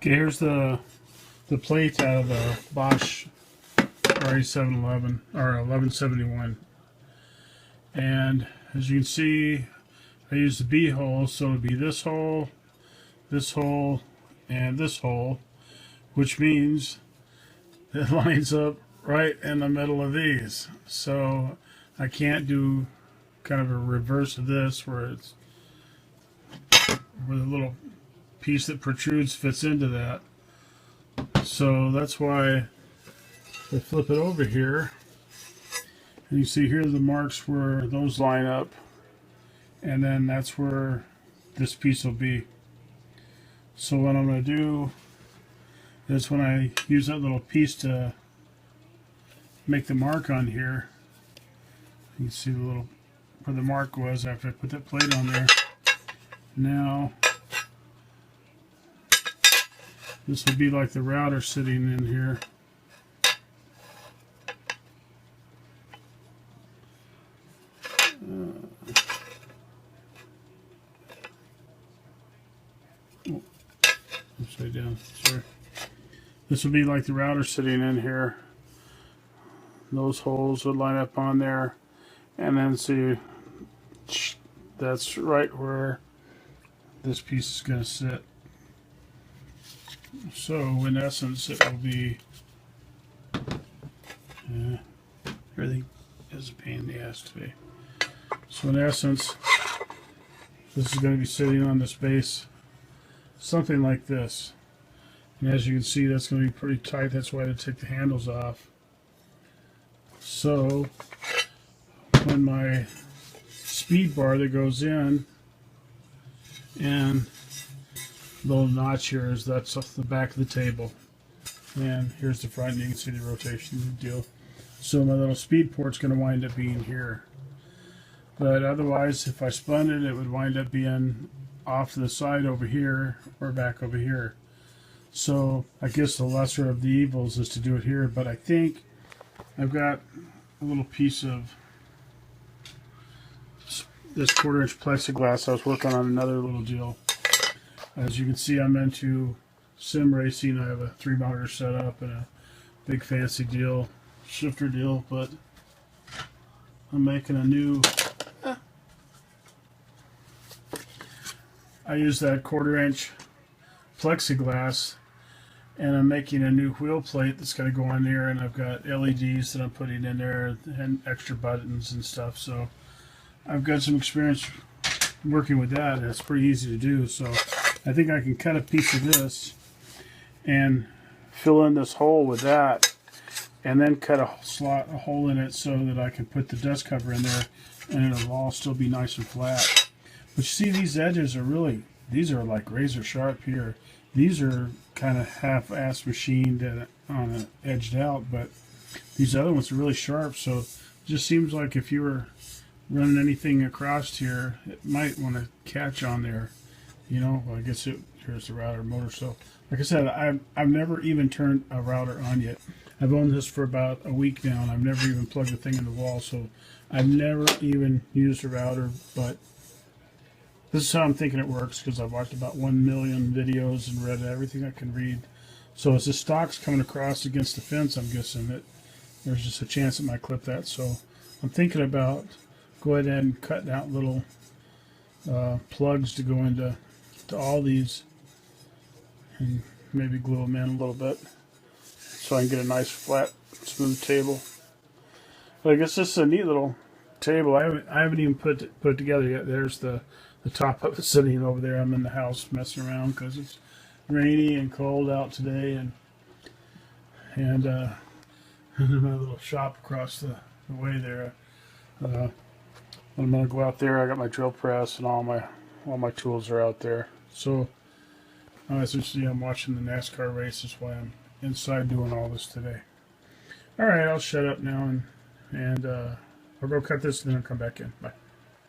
Okay, here's the plate out of the Bosch RA711 or 1171, and as you can see, I used the B hole, so it'll be this hole, and this hole, which means it lines up right in the middle of these. So I can't do kind of a reverse of this where the little piece that protrudes fits into that. So that's why I flip it over here, and you see here the marks where those line up, and then that's where this piece will be. So what I'm going to do is when I use that little piece to make the mark on here, you can see the little where the mark was after I put that plate on there. Now this would be like the router sitting in here. Upside down, sorry. This would be like the router sitting in here. Those holes would line up on there, and then see that's right where this piece is going to sit. So in essence, it will be everything is a pain in the ass today. So in essence, this is going to be sitting on this base, something like this. And as you can see, that's going to be pretty tight. That's why I had to take the handles off. So when my speed bar that goes in, and little notch here is that's off the back of the table, and here's the front, and you can see the rotation deal. So my little speed port's going to wind up being here, but otherwise if I spun it, it would wind up being off to the side over here or back over here. So I guess the lesser of the evils is to do it here, but I think I've got a little piece of this 1/4-inch plexiglass. I was working on another little deal. As you can see, I'm into sim racing. I have a 3 monitor setup and a big fancy deal, shifter deal, but I'm making a new, I use that 1/4-inch plexiglass, and I'm making a new wheel plate that's going to go on there, and I've got LEDs that I'm putting in there and extra buttons and stuff. So I've got some experience working with that, and it's pretty easy to do. So I think I can cut a piece of this and fill in this hole with that, and then cut a hole in it so that I can put the dust cover in there, and it'll all still be nice and flat. But you see, these edges are really, these are like razor sharp here. These are kind of half-ass machined and edged out, but these other ones are really sharp. So it just seems like if you were running anything across here, it might want to catch on there. You know, well, I guess here's the router motor. So, like I said, I've never even turned a router on yet. I've owned this for about a week now, and I've never even plugged the thing in the wall. So, I've never even used a router. But this is how I'm thinking it works, because I've watched about 1 million videos and read everything I can read. So, as the stock's coming across against the fence, I'm guessing that there's just a chance it might clip that. So, I'm thinking about going ahead and cutting out little plugs to go into all these, and maybe glue them in a little bit so I can get a nice flat smooth table. But I guess this is a neat little table. I haven't even put it together yet. There's the top of it sitting over there. I'm in the house messing around because it's rainy and cold out today, and my little shop across the way there. I'm gonna go out there. I got my drill press and all my tools are out there. So as you see, I'm watching the NASCAR race. That's why I'm inside doing all this today. All right, I'll shut up now and I'll go cut this and then I'll come back in. Bye.